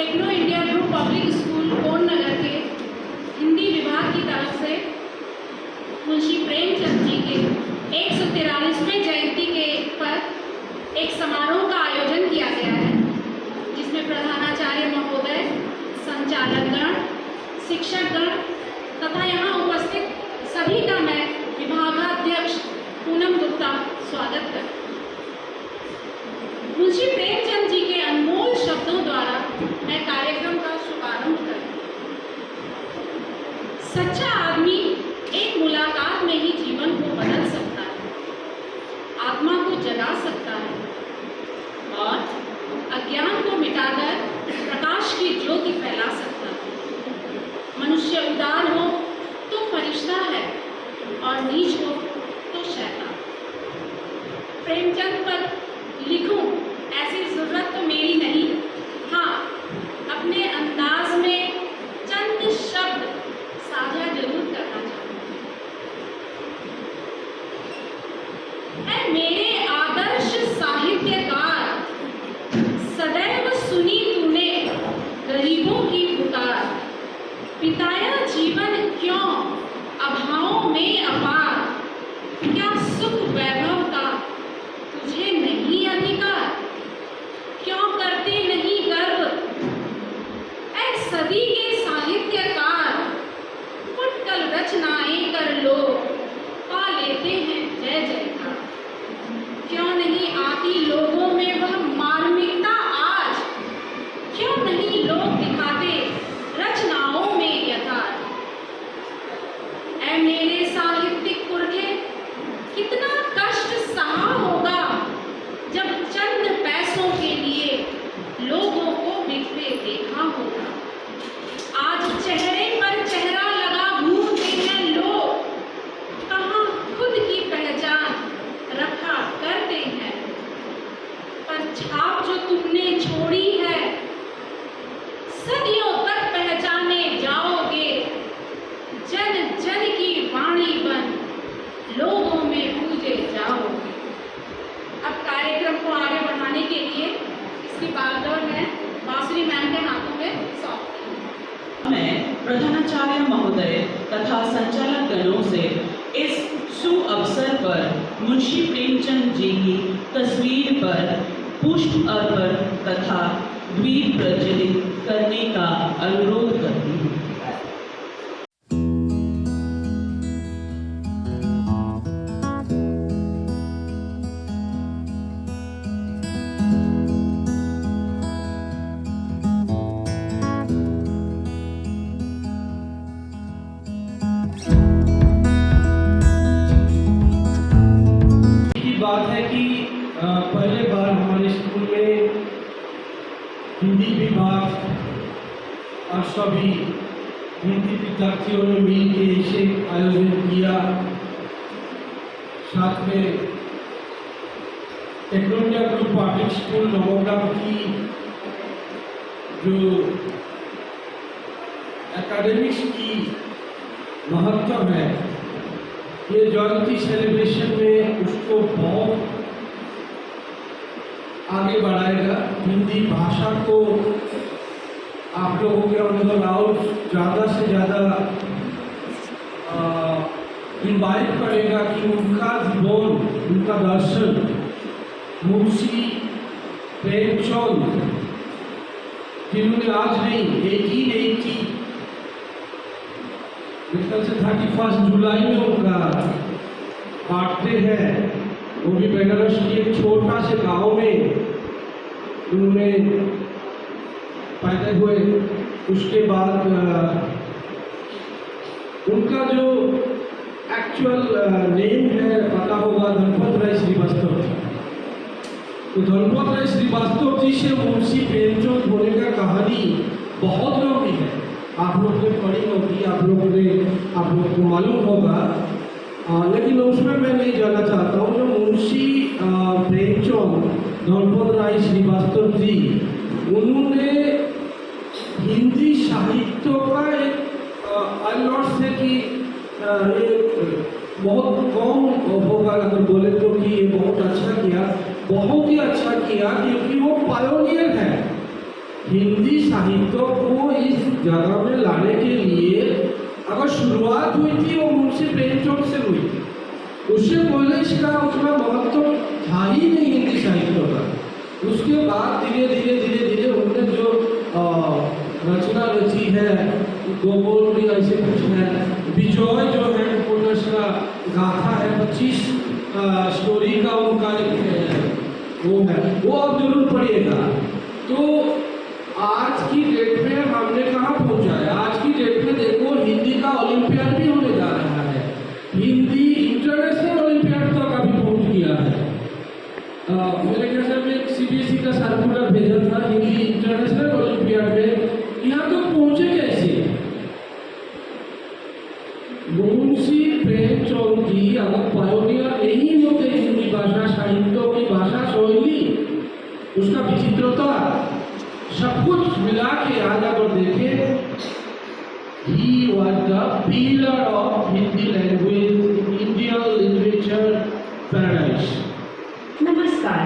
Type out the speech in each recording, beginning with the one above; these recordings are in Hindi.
Techno India group public school Kotnagar के हिंदी विभाग की तरफ से मुंशी प्रेमचंद जी के 143वें जयंती के पर एक समारोह का आयोजन किया गया है, जिसमें प्रधानाचार्य महोदय, संचालकगण, शिक्षकगण तथा यहाँ उपस्थित सभी का मैं विभागाध्यक्ष पूनम गुप्ता स्वागत करती हूँ। मुंशी प्रेमचंद जी के अनमोल शब्दों द्वारा मैं कार्यक्रम का शुभारंभ करती हूँ। सच्चा आदमी एक मुलाकात में ही जीवन को बदल सकता है, आत्मा को जगा सकता है और अज्ञान को मिटाकर प्रकाश की ज्योति फैला सकता है। मनुष्य उदार हो तो फरिश्ता है और नीच हो तो शैतान। प्रेमचंद पर लिखूं ऐसी जरूरत तो मेरी नहीं, हाँ अपने अंदाज में चंद शब्द साझा जरूर करना चाहूँगी। ऐ मेरे आदर्श साहित्यकार, सदैव सुनी तूने गरीबों की पुकार, बिताया जीवन क्यों अभावों में अपार, क्या सुख वैभव का तुझे नहीं अधिकार, क्यों करते नहीं गर्व ऐ सदी के साहित्यकार, फुटकल रचनाएं कर लो पा लेते हैं जय जयकार, क्यों नहीं आती लोगों में वह मार्मिकता आज, क्यों नहीं लोग दिखाते रचनाओं में यथार्थ। ऐ मेरे साहित्यिक पुरखे, कितना कष्ट सहा होगा जब चंद पैसों के लिए लोगों को बिकते देखा होगा। आज चेहरे पर चेहरा लगा घूमते हैं लोग, कहाँ खुद की पहचान रखा करते हैं, पर छाप जो तुमने छोड़ी है सदियों तक पहचाने जाओगे, जन जन की वाणी बन लोगों में पूजे जाओगे। अब कार्यक्रम को आगे बढ़ाने के लिए इसकी बागडोर में बांसुरी मैम के हाथों में सौंपती हूँ। मैं प्रधानाचार्य महोदय तथा संचालक गणों से इस सुअवसर पर मुंशी प्रेमचंद जी की तस्वीर पर पुष्प अर्पण तथा द्वीप प्रज्वलित करने का अनुरोध करती हूँ। बात है कि पहले बार हमारे स्कूल में हिंदी विभाग और सभी हिंदी विद्यार्थियों ने मिल के इसे आयोजन किया। साथ में Techno India group public school Nabagram की जो एकेडमिक्स की महत्व है, ये जयंती सेलिब्रेशन में उसको बहुत आगे बढ़ाएगा। हिंदी भाषा को आप लोगों के अंदर और ज़्यादा से ज़्यादा इन्वाइट करेगा कि उनका जीवन, उनका दर्शन मुंशी प्रेमचंद, जिन्होंने आज नहीं 1880 से 31 जुलाई में उनका बर्थडे है, वो भी बेनारस के एक छोटा से गांव में उन्होंने पैदा हुए। उसके बाद उनका जो एक्चुअल नेम है पता होगा धनपत राय श्रीवास्तव। तो धनपत राय श्रीवास्तव जी से मुंशी प्रेमचंद होने का कहानी बहुत लंबी है, आप लोग ने पढ़ी होगी, आप लोग को मालूम होगा, लेकिन उसमें मैं नहीं जाना चाहता हूँ। जो मुंशी प्रेमचंद धनपत राय श्रीवास्तव जी, उन्होंने हिंदी साहित्य का एक अलॉट से कि बहुत कम होगा अगर बोले तो कि ये बहुत अच्छा किया, बहुत ही अच्छा किया, क्योंकि वो पायोनियर है। हिंदी साहित्य को इस जगह में लाने के लिए अगर शुरुआत हुई थी वो मुंशी प्रेमचंद से हुई थी। उससे पहले इसका उतना महत्व था ही नहीं हिंदी साहित्य का। उसके बाद धीरे धीरे उन्होंने जो रचना रची है, गोबोल भी ऐसे कुछ है, विजय जो है उपन्यास का गाथा है, 25 स्टोरी का उनका एक वो है, वो अब जरूर पढ़िएगा। तो आज की डेट में हमने कहाँ पहुँचा है? आज की डेट में देखो हिंदी का ओलंपियाड भी होने जा रहा है, हिंदी इंटरनेशनल ओलंपियाड तक अभी पहुँच गया है। मेरे ख्याल से मैं CBSE का सर्कुलर भेजा था हिंदी इंटरनेशनल ओलंपियाड में, यहाँ तो पहुँचे कैसे? मुंशी प्रेमचंद जी अगर पायोनियर नहीं होते हिंदी भाषा साहित्य की भाषा शैली, उसका विचित्रता सब कुछ मिला के आज अगर देखें, he was the pillar of Hindi language in Indian literature paradise. नमस्कार।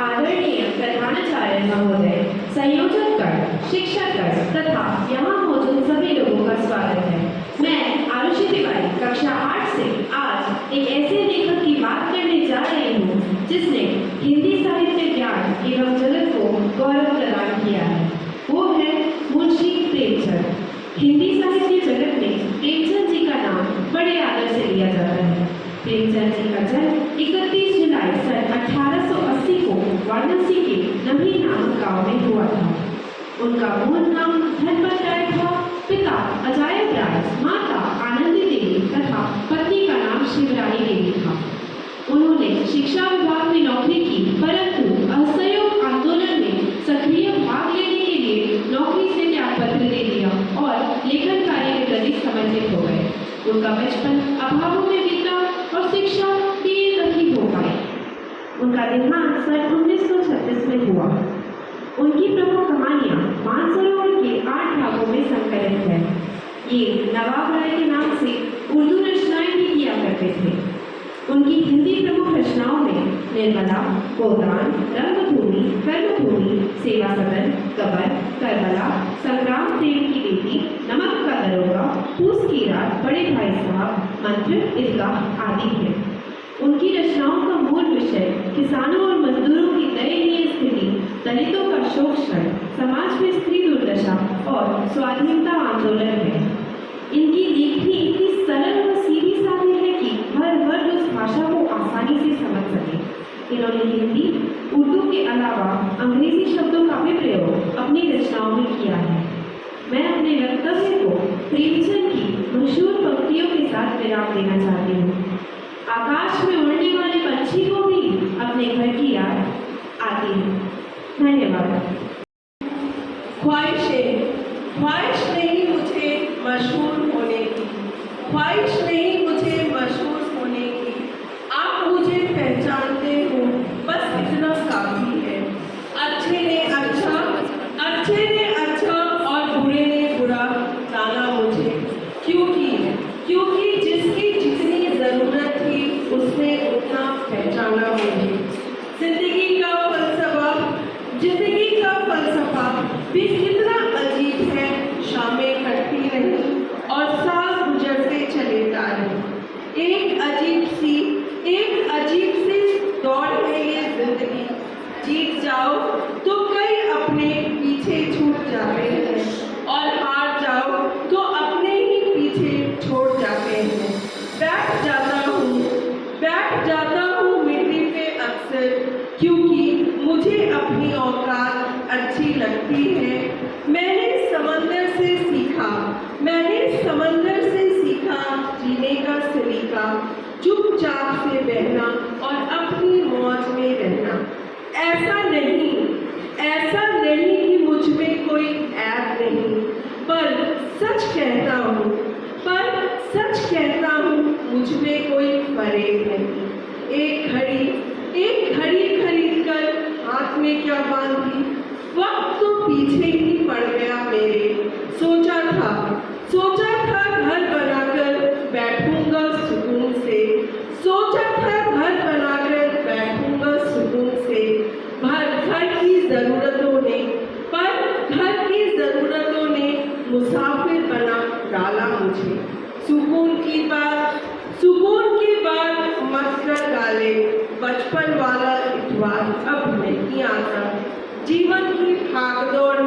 आदरणीय प्रधानाचार्य महोदय, संयोजकगण, शिक्षकगण तथा यहाँ मौजूद सभी लोगों का स्वागत है। मैं आरुषि तिवारी कक्षा 8 से आज एक ऐसे लेखक की बात करने जा रही हूँ जिसने हिंदी साहित्य ज्ञान एवं जगत को गौरव प्रदान किया है। वो है मुंशी प्रेमचंद। हिंदी साहित्य जगत में प्रेमचंद जी का नाम बड़े आदर से लिया जाता है। प्रेमचंद जी का जन्म 31 जुलाई सन 1880 को वाराणसी के नभी नामक गांव में हुआ था। उनका मूल नाम धनपत राय था। पिता अजायब राय, माता आनंदी देवी तथा पत्नी का नाम शिवरानी देवी था। उन्होंने शिक्षा विभाग में नौकरी की, परंतु असहयोग आंदोलन में सक्रिय भाग लेने के लिए नौकरी से त्यागपत्र दे दिया और लेखन कार्य के प्रति समर्पित हो गए। उनका बचपन अभावों में बीता और शिक्षा देर तक ही हो पाई। उनका देहांत सन 1936 में हुआ। उनकी प्रमुख कहानियां मानसरोवर के 8 भागों में संकलित है। ये नवाब राय के नाम से उर्दू रचनाएं भी किया करते थे। उनकी हिंदी प्रमुख रचनाओं में निर्मला, गोदान, रंगभूमि, कर्मभूमि, सेवा सदन, कबर, करबला, संग्राम प्रेम की बेटी, नमक का दरोगा, फूस की रात, बड़े भाई साहब, मंत्र, ईदगाह आदि है। उनकी रचनाओं का मूल विषय किसानों और मजदूरों की दयनीय स्थिति, दलितों का शोक क्षण, समाज में स्त्री दुर्दशा और स्वाधीनता आंदोलन है। इनकी लेखनी इतनी सरल और सीधी सादी है कि हर वर्ग उस भाषा को आसानी से समझ सके। इन्होंने हिंदी, उर्दू के अलावा अंग्रेजी शब्दों का भी प्रयोग अपनी रचनाओं में किया है। मैं अपने वक्तव्य को प्रेमचंद की मशहूर पंक्तियों के साथ विराम देना चाहती हूँ। आकाश में उड़ने वाले पंछी को भी अपने घर की याद आती है। धन्यवाद। ख्वाहिश नहीं मुझे मशहूर होने की, ख्वाहिश नहीं मुझे मशहूर होने की। आप मुझे पहचानते हो, बस इतना काफी है। अच्छे ने अच्छा और बुरे ने बुरा जाना मुझे, क्योंकि जिसकी जितनी जरूरत थी उसने उतना पहचाना मुझे। जिंदगी का फलसफा भी कितना अजीब है। शामें कटती रही और साल गुजरते चले जा रहे। एक अजीब सी दौड़ है ये जिंदगी। जीत जाओ तो कई अपने पीछे छूट जाते हैं और हार जाओ तो अपने ही पीछे छोड़ जाते हैं। बैठ जाता हूँ मिट्टी पे अक्सर, क्योंकि मुझे अपनी औकात अच्छी लगती है। मैंने समंदर से सीखा जीने का सलीका, चुपचाप से बहना और अपनी मौज में रहना। ऐसा नहीं कि मुझ में कोई ऐब नहीं, पर सच कहता हूँ मुझ में कोई फरेब नहीं। एक घड़ी खरीद कर हाथ में क्या बांधी, वक्त तो पीछे ही पड़ गया मेरे। सोचा था घर बनाकर बैठूंगा सुकून से, घर की जरूरतों ने, पर शुरुआत अब नहीं आता। जीवन की भागदौड़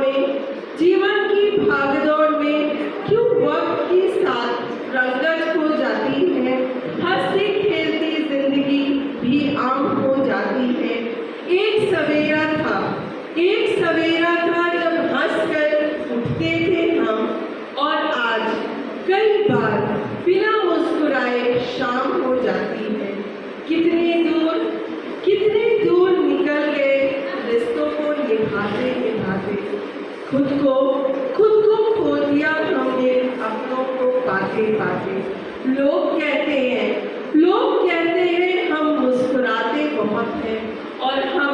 में क्यों वक्त के साथ रंगत हो जाती है, हंसती खेलती जिंदगी भी आम हो जाती है। एक सवेरा था जब हंसकर उठते थे हम, और आज कई बार बिना मुस्कुराए शाम हो जाती है। कितने दूर निकल गए रिश्तों को निभाते खुद को खो दिया हमने अपनों को पाते। लोग कहते हैं हम मुस्कुराते बहुत हैं, और हम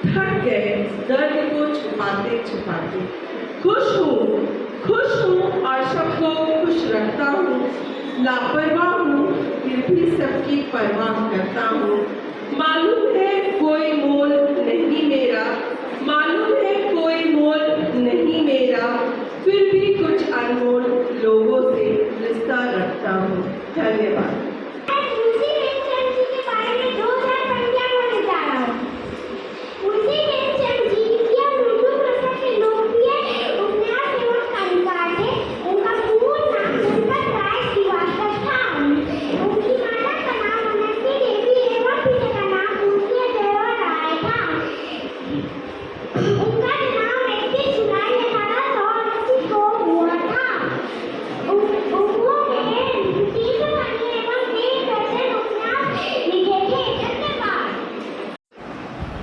थक गए दर्द को छुपाते। खुश हूँ और सबको खुश रखता हूँ। लापरवाह हूँ फिर भी सबकी परवाह करता हूँ। मालूम है कोई मोल नहीं मेरा, फिर भी कुछ अनमोल लोगों से रिश्ता रखता हूँ। धन्यवाद।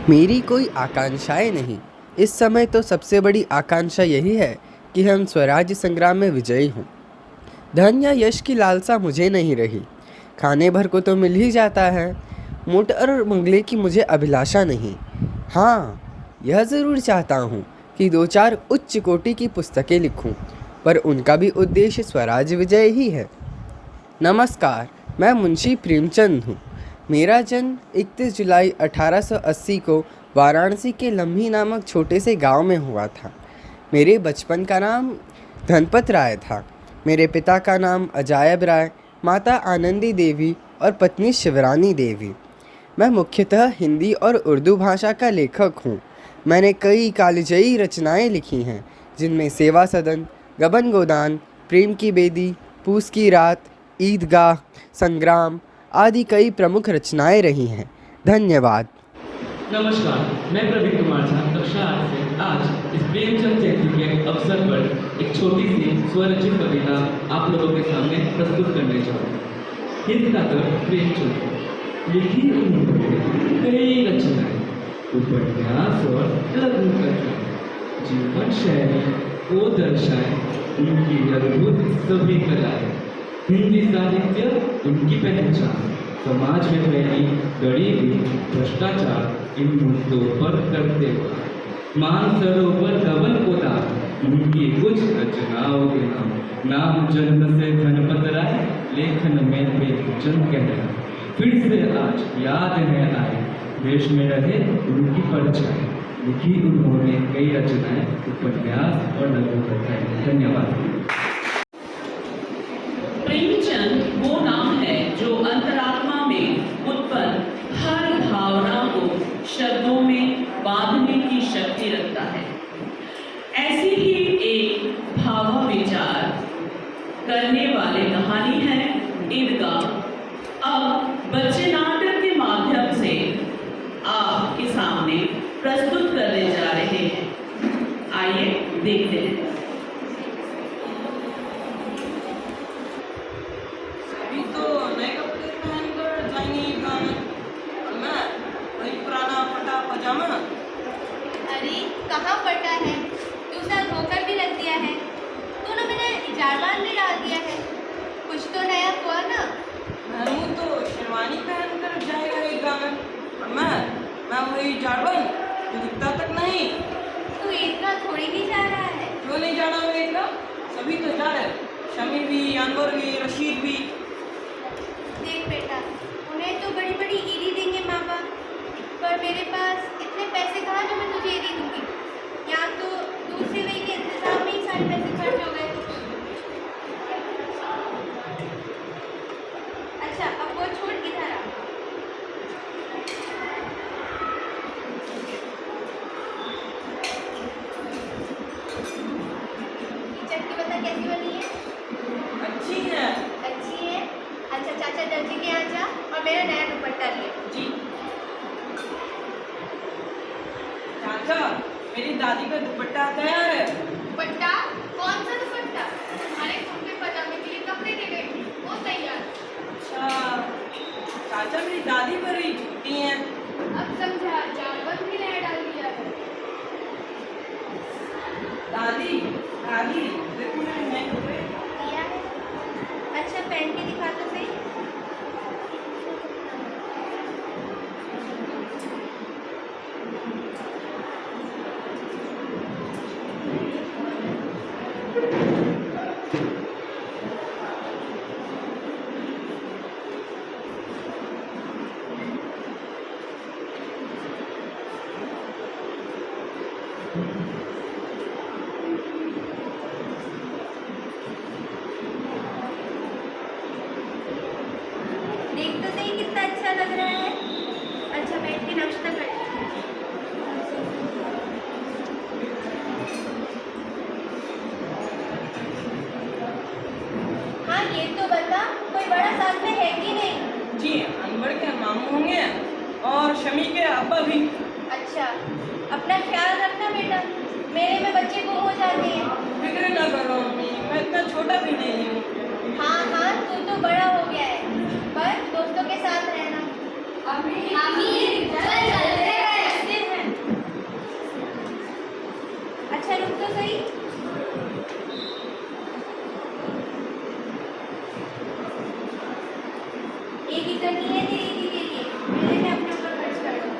मेरी कोई आकांक्षाएं नहीं। इस समय तो सबसे बड़ी आकांक्षा यही है कि हम स्वराज्य संग्राम में विजयी हों। धन या यश की लालसा मुझे नहीं रही। खाने भर को तो मिल ही जाता है। मोटर और बंगले की मुझे अभिलाषा नहीं। हाँ, यह ज़रूर चाहता हूँ कि 2-4 उच्च कोटि की पुस्तकें लिखूँ, पर उनका भी उद्देश्य स्वराज्य विजय ही है। नमस्कार, मैं मुंशी प्रेमचंद हूँ। मेरा जन्म 31 जुलाई 1880 को वाराणसी के लम्ही नामक छोटे से गांव में हुआ था। मेरे बचपन का नाम धनपत राय था। मेरे पिता का नाम अजायब राय, माता आनंदी देवी और पत्नी शिवरानी देवी। मैं मुख्यतः हिंदी और उर्दू भाषा का लेखक हूँ। मैंने कई कालजयी रचनाएं लिखी हैं, जिनमें सेवा सदन, गबन गोदान, प्रेम की बेदी, पूस की रात, ईदगाह, संग्राम आदि कई प्रमुख रचनाएं रही हैं। धन्यवाद। नमस्कार, मैं प्रवीण कुमार झा कक्षा 8 से आज इस प्रेमचंद जयंती के अवसर पर एक छोटी सी स्वरचित कविता आप लोगों के सामने प्रस्तुत करने जा रहा हूँ। हिंद का कर प्रेमचंद लिखी उन्होंने कई रचनाएं, उपन्यास और लघु कथाएं, जीवन शैली को दर्शाए उनकी अद्भुत सभी कलाएं। हिंदी साहित्य उनकी पहचान, समाज में फैली गरीबी, भ्रष्टाचार इन मुद्दों पर करते हुए मानसरोवर गबन को दान उनकी कुछ रचनाओं के नाम जन्म से धनपत राय, लेखन में प्रेमचंद कहना। फिर से आज याद है आए, देश में रहे उनकी परछाई। लिखी उन्होंने कई रचनाएं, उपन्यास और लघु कथाएं। धन्यवाद। प्रेमचंद वो नाम है जो अंतरात्मा में उत्पन्न हर भावना को शब्दों में बांधने की शक्ति रखता है। ऐसी ही एक भाव विचार करने वाले कहानी है ईदगाह। अब बच्चे नाटक के माध्यम से आपके सामने प्रस्तुत करने जा रहे हैं। आइए देखते हैं। अभी तो नए कपड़े पहनकर जाएंगे ईदगाह में, और मैं वही पुराना फटा पजामा। अरे कहाँ फटा है, दूसरा धोकर भी रख दिया है। तूने मैंने इजारवान भी डाल दिया है। कुछ तो नया हुआ ना। महमूद तो शेरवानी पहनकर जाएगा ईदगाह में, और मैं वही जाड़वन जो दिखता तक नहीं। तू ईदगाह थोड़ी नहीं जा रहा है। क्यों नहीं जाना मैं ईदगाह? सभी तो जा रहे, शमी भी, अनवर भी, रशीद भी। देख बेटा, उन्हें तो बड़ी बड़ी ईदी देंगे माँ बाप, पर मेरे पास इतने पैसे कहाँ जो मैं तुझे ईदी दूंगी। यहाँ तो दूसरी वही के इंतजाम में ही सारे पैसे खर्च हो गए। अच्छा, अब वो छोड़ किधर आ? मेरा नया दुपट्टा लिए। जी। चाचा, मेरी दादी का दुपट्टा तैयार है। दुपट्टा? कौन सा दुपट्टा? अरे तुमने पजामे के लिए कपड़े दे गए थे, वो तैयार। अच्छा, चाचा मेरी दादी पर ही छुट्टी है। अब समझा, जारबन भी नया डाल दिया है। दादी, दादी, देखो मेरे नए कपड़े। दिया है। अच्छा पहन के दिखा तो सही। देख तो सही कितना अच्छा लग रहा है। अच्छा बैठ के नाश्ता कर। हाँ ये तो बता, कोई बड़ा साथ में है कि नहीं? जी, अनवर के मामू होंगे और शमी के अब्बा भी। अच्छा, अपना ख्याल रखना बेटा, मेले में बच्चे गुम हो जाते हैं। फिक्र ना करो अम्मी, मैं इतना छोटा भी नहीं हूँ। हाँ हाँ तू तो बड़ा हो गया है, पर दोस्तों के साथ रहना। अमीर, चल चलते हैं। अच्छा रुक तो सही। एक इधर नहीं है तेरी दीदी के लिए, मेरे में अपने ऊपर खर्च कर दो।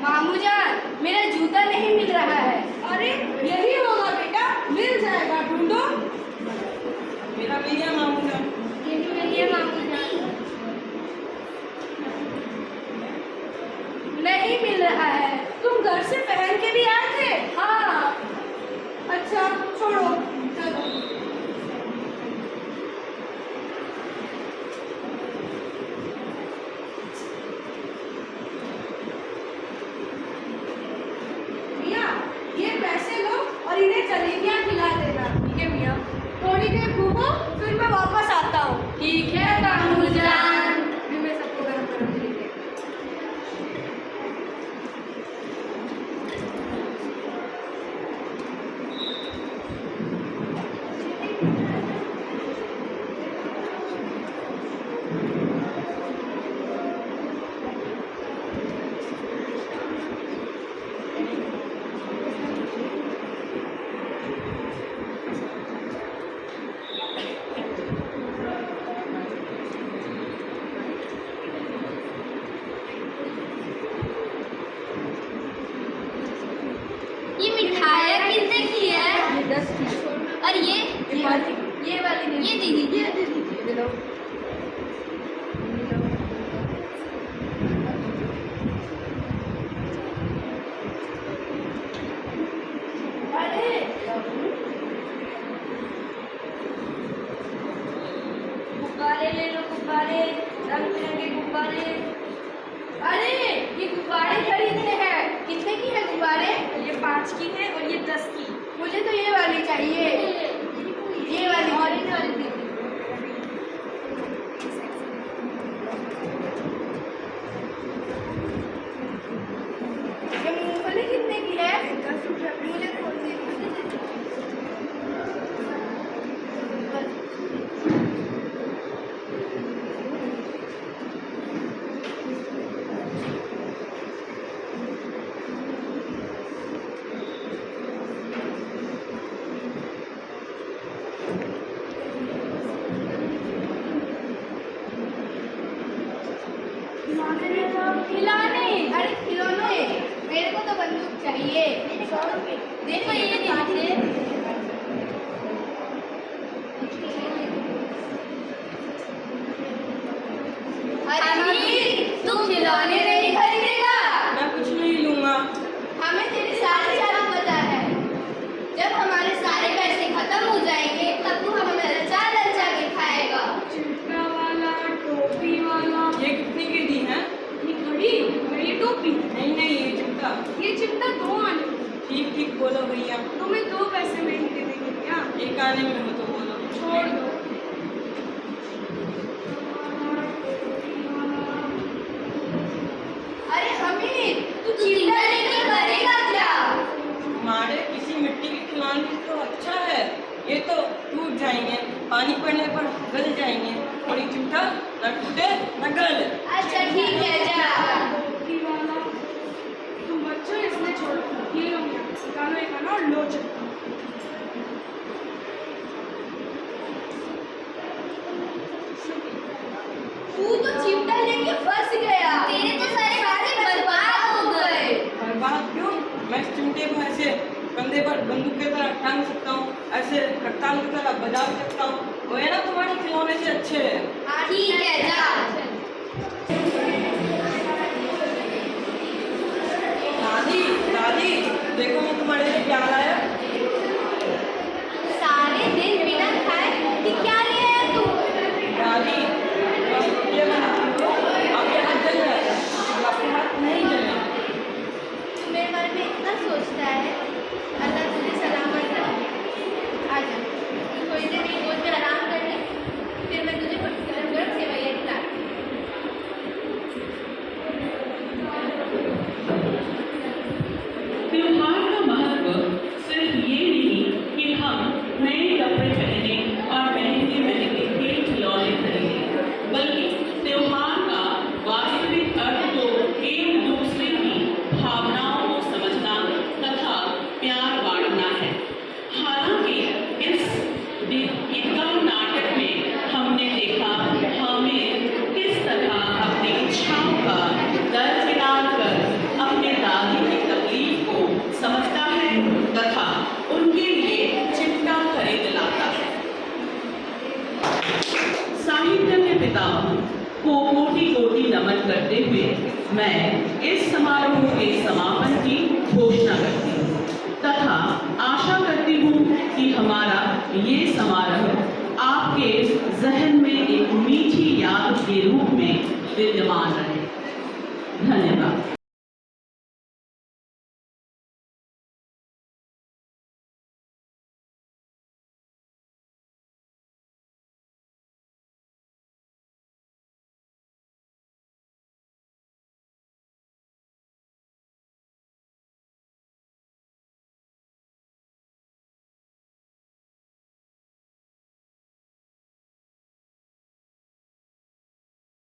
मामूजान, मेरा जूता नहीं मिल रहा है। अरे यही होगा बेटा, मिल जाएगा, ढूंढो। मेरा भी है मामू जान। ये भी वही है मामूजान। नहीं मिल रहा है। तुम घर से पहन के भी आए थे? हाँ। अच्छा छोड़ो, चलो। मियाँ, ये पैसे लो और इन्हें जलेबियाँ खिला देना। ठीक है मियाँ। थोड़ी देर घूमो, फिर मैं वापस आता हूँ। ठीक है मामूजान। फिर मैं सबको गरम गरम जलेबियाँ। ये मिठाइयाँ कितने की है? ये 10 की। और ये वाली ये दीदी दे दो। अरे गुब्बारे ले लो, गुब्बारे, रंग बिरंगे गुब्बारे। अरे ये गुब्बारे खरीदने हैं। कितने की है गुब्बारे? ये 5 की है और ये 10 की। मुझे तो ये वाली चाहिए। ये वाली ऑरेंज वाली दे दो। ये मूंगफली कितने की है? 10 रुपये। मुझे कौन सी? खिलौने। अरे खिलौने, मेरे को तो बंदूक चाहिए। 100 रुपये। देखो ये दिखाते। अरे तू खिलौने नहीं खरीदेगा? मैं कुछ नहीं लूँगा। हमें तेरी सारी चाल पता है। जब हमारे सारे पैसे खत्म हो जाएंगे तब तू हमें ललचा ललचा के खाएगा। चिमटा वाला, टोपी वाला। ये कितने की दी है? ये घड़ी और ये टोपी। नहीं नहीं, ये चिमटा। ये चिमटा 2 आने में। ठीक ठीक बोलो भैया। तुम्हें 2 पैसे में ही दे देंगे क्या? एक आने में हो तो बोलो। छोड़ दो। अरे हमीद, तू चिमटा लेके करेगा क्या? हमारे किसी मिट्टी के खिलौने तो अच्छा है, ये तो टूट जाएंगे, पानी पड़ने पर गल जाएंगे, और ये चिमटा न टूटे न गल। अच्छा ठीक है, जा। टोपी वाला, तुम बच्चों इसमें छोड़ो। ये लो निकालो एक आना और लो चिमटा। तू तो चिमटा लेके फंस गया। तेरे तो सारे पैसे बर्बाद हो गए। बर्बाद क्यों? मैं इस चिमटे को ऐसे कंधे पर बंदूक की तरह टांग सकता हूँ, ऐसे कप्तान की तरह बजा सकता हूँ। वो है ना तुम्हारे खिलौने से अच्छे है। ठीक है, जा। दादी दादी, देखो मैं तुम्हारे लिए क्या लाया। सारे दिन बिना खाए कि क्या ले आया तू? दादी, ये बनाती हो, आपके हाथ जल जाएगा, आपके हाथ नहीं जले। तू मेरे बारे में इतना सोचता है। अल्लाह तुझे सलामत रखे। आ जा, तू थोड़ी देर मेरी गोद में आराम कर ले, फिर मैं तुझे गरम गरम सेवइयाँ खिलाती हूँ। त्योहार का महत्व सिर्फ ये नहीं कि हम नए कपड़े पहने और महंगे महंगे खेल खिलौने खरीदें, बल्कि त्योहार का वास्तविक अर्थ तो एक दूसरे की भावनाओं को समझना तथा प्यार बांटना है। हालांकि इस ईदगाह नाटक में हमने देखा हमें किस तरह अपनी इच्छाओं का दरकिनार कर अपने दादी की तकलीफ को समझता है तथा उनके लिए चिमटा खरीद लाता है। साहित्य के पितामह को कोटि कोटि नमन करते हुए मैं इस समारोह के समापन की घोषणा करती हूँ तथा आशा करती हूँ कि हमारा ये समारोह आपके जहन में एक मीठी याद के रूप में विद्यमान रहे। धन्यवाद।